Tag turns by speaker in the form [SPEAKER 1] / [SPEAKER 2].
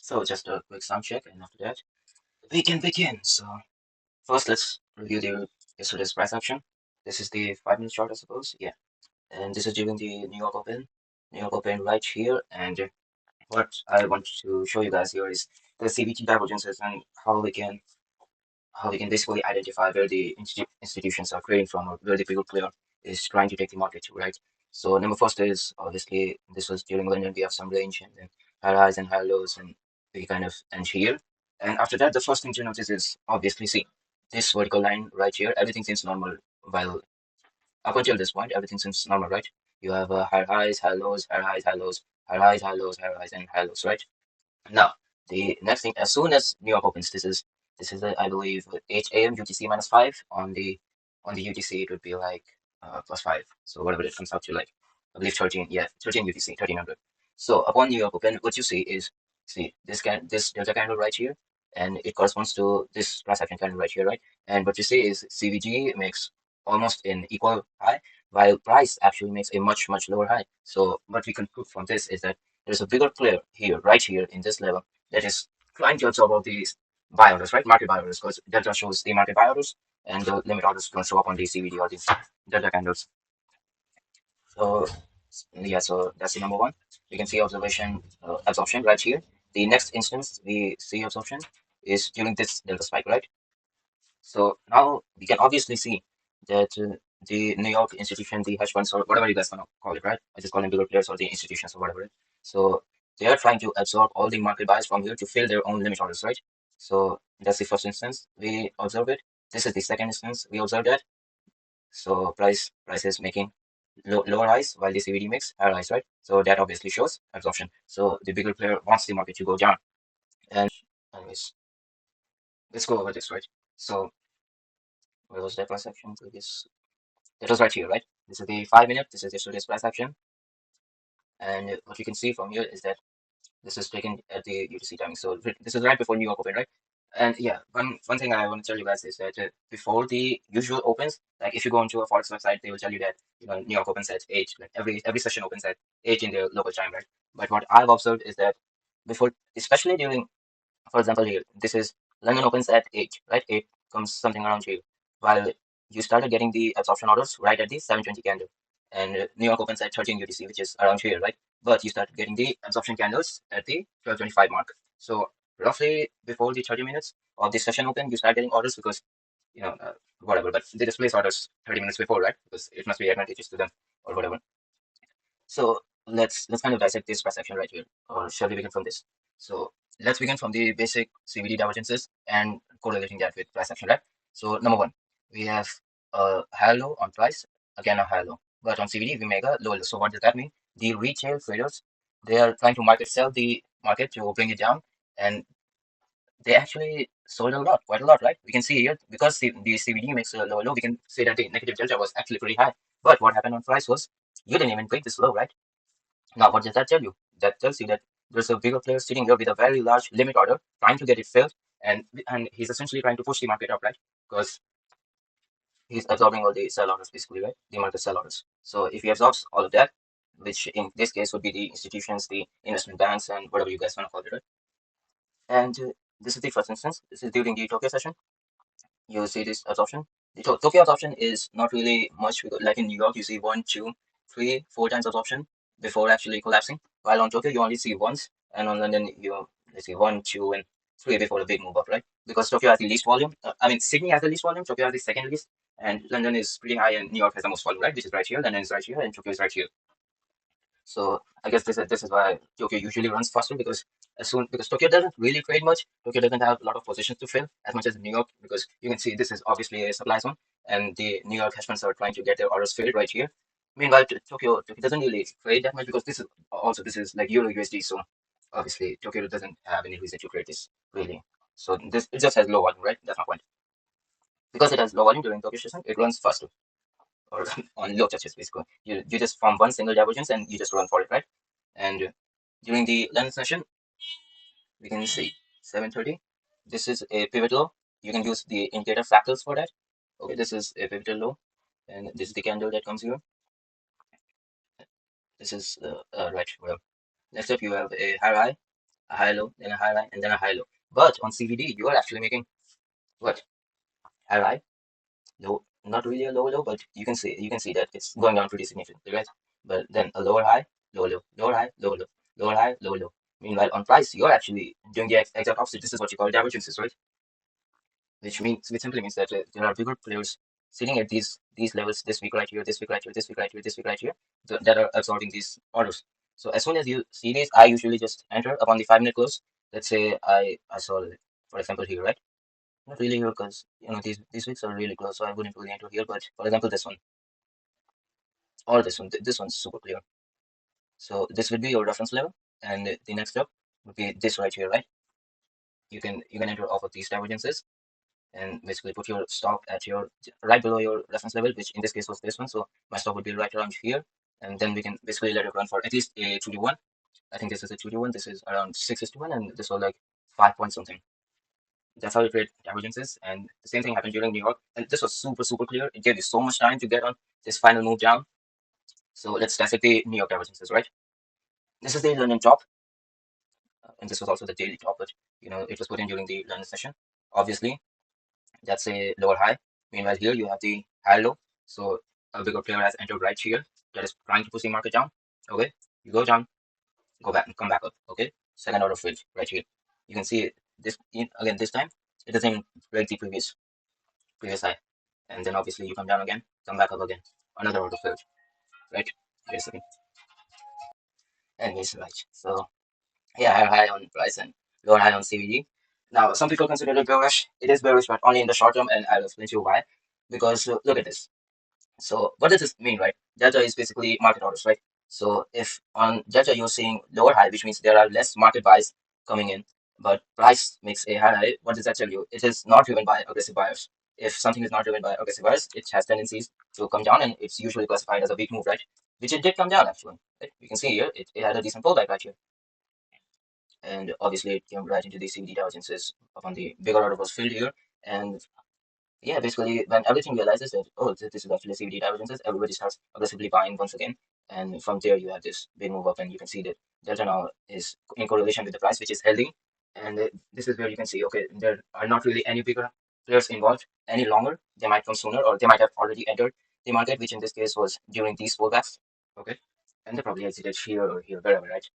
[SPEAKER 1] So just a quick sound check, and after that, we can begin. So first, let's review the yesterday's price action. This is the 5 minute chart, I suppose. Yeah, and this is during the New York Open. New York Open right here, and what I want to show you guys here is the CVT divergences and how we can basically identify where the institutions are trading from or where the bigger player is trying to take the market to, right? So number first is obviously this was during London. We have some range and then higher highs and higher lows, and we kind of end here. And after that, the first thing to notice is obviously see this vertical line right here. Everything seems normal. While up until this point, everything seems normal, right? You have higher highs, higher lows, higher highs, higher lows, higher highs, higher lows, higher highs, and higher lows, right? Now, the next thing, as soon as New York opens, this is I believe 8 a.m. UTC minus 5 on the UTC. It would be like plus 5. So whatever it comes out to, like I believe 13. Yeah, 13 UTC, 1300. So upon New York open, what you see is this delta candle right here, and it corresponds to this price action candle right here, right? And what you see is CVG makes almost an equal high, while price actually makes a much lower high. So what we conclude from this is that there's a bigger player here, right here in this level, that is trying to absorb all these buy orders, right? Market buy orders, because delta shows the market buy orders, and the limit orders don't show up on the CVD or the delta candles. So yeah, so that's the number one. We can see observation absorption right here. The next instance we see absorption is during this delta spike, right? So now we can obviously see that the New York institution, the hedge funds, or whatever you guys want to call it, right? I just call them bigger players or the institutions or whatever. So they are trying to absorb all the market buys from here to fill their own limit orders, right? So that's the first instance we observe it. This is the second instance we observe that. So price is making lower highs while the CVD makes higher highs, right? So that obviously shows absorption. So the bigger player wants the market to go down. And anyways, let's go over this, right? So where was that price action previous? That was right here, right? This is the 5 minute. This is yesterday's price action. And what you can see from here is that this is taken at the UTC timing. So this is right before New York Open, right? And yeah, one thing I want to tell you guys is that before the usual opens, like if you go into a Forex website, they will tell you that New York opens at 8. Like every session opens at 8 in their local time, right? But what I've observed is that before, especially during, for example, here, this is London opens at 8, right? 8 comes something around here. While you started getting the absorption orders right at the 720 candle. And New York opens at 13 UTC, which is around here, right? But you started getting the absorption candles at the 1225 mark. So roughly before the 30 minutes of the session open, you start getting orders because, whatever, but they just place orders 30 minutes before, right? Because it must be advantageous to them or whatever. So let's kind of dissect this price action right here, or shall we begin from this? So let's begin from the basic CVD divergences and correlating that with price action, right? So number one, we have a higher low on price, again a higher low, but on CVD we make a lower low. So what does that mean? The retail traders, they are trying to market sell the market to bring it down, and they actually sold a lot, quite a lot, right? We can see here because the CVD makes a lower low, we can say that the negative delta was actually pretty high. But what happened on price was you didn't even break this low, right? Now, what does that tell you? That tells you that there's a bigger player sitting here with a very large limit order, trying to get it filled, and he's essentially trying to push the market up, right? Because he's absorbing all the sell orders, basically, right? The market sell orders. So if he absorbs all of that, which in this case would be the institutions, the investment banks, and whatever you guys want to call it, right? And this is the first instance. This is during the Tokyo session. You see this absorption. The Tokyo absorption is not really much because, like in New York, you see one, two, three, four times absorption before actually collapsing. While on Tokyo, you only see once, and on London, you see one, two, and three before the big move up, right? Because Tokyo has the least volume. I mean, Sydney has the least volume. Tokyo has the second least, and London is pretty high, and New York has the most volume, right? Which is right here. London is right here, and Tokyo is right here. So I guess this is why Tokyo usually runs faster because Tokyo doesn't really trade much. Tokyo doesn't have a lot of positions to fill as much as New York because you can see this is obviously a supply zone and the New York hedge funds are trying to get their orders filled right here. Meanwhile, Tokyo doesn't really trade that much because this is like Euro USD, so obviously Tokyo doesn't have any reason to trade this really. So this it just has low volume, right? That's my point. Because it has low volume during Tokyo session, it runs faster or on low touches basically. You just form one single divergence and you just run for it, right? And during the London session, we can see 730. This is a pivot low. You can use the indicator fractals for that. Okay, this is a pivotal low, and this is the candle that comes here. This is right. Well, next up you have a higher high. a high low, then a high high, and then a high low. But on CVD, you are actually making what? High high, low, not really a lower low, but you can see that it's going down pretty significantly, right? But then a lower high, lower low, lower high, lower low, lower high, lower low. Meanwhile, on price, you're actually doing the exact opposite. This is what you call divergences, right? Which simply means that there are bigger players sitting at these levels this week right here, this week right here, this week right here, this week right here, that are absorbing these orders. So as soon as you see these, I usually just enter upon the 5 minute close. Let's say I saw, for example, here, right? Not really here because these weeks are really close, so I wouldn't really enter here. But for example, this one or this one, this one's super clear. So this would be your reference level, and the next step would be this right here, right? You can enter off of these divergences and basically put your stop at your right below your reference level, which in this case was this one. So my stop would be right around here, and then we can basically let it run for at least a 2D1. I think this is a 2D1. This is around 6:1, and this was like 5 point something. That's how you create divergences. And the same thing happened during New York, and this was super super clear. It gave you so much time to get on this final move down. So let's dissect the New York divergences, right? This is the London top, and this was also the daily top, but it was put in during the London session. Obviously, that's a lower high. Meanwhile, here you have the high low. So a bigger player has entered right here that is trying to push the market down. Okay, you go down, go back, and come back up. Okay, second order fridge right here. You can see this again. This time it doesn't break the previous high, and then obviously you come down again, come back up again. Another order fridge, right? Wait a second. And it's right. So yeah, higher high on price and lower high on CVD. Now, some people consider it bearish. It is bearish, but only in the short term, and I'll explain to you why. Because look at this. So what does this mean, right? Delta is basically market orders, right? So if on delta you're seeing lower high, which means there are less market buys coming in, but price makes a high, what does that tell you? It is not driven by aggressive buyers. If something is not driven by aggressive buyers, it has tendencies to come down, and it's usually classified as a weak move, right? Which it did come down actually. Right? You can see here, it had a decent pullback right here. And obviously it came right into the CVD divergences upon the bigger order was filled here. And yeah, basically, when everything realizes that, oh, this is actually CVD divergences, everybody starts aggressively buying once again. And from there, you have this big move up, and you can see that delta now is in correlation with the price, which is healthy. And this is where you can see, okay, there are not really any bigger players involved any longer. They might come sooner, or they might have already entered the market, which in this case was during these pullbacks. Okay. And they probably exited here or here, wherever, right?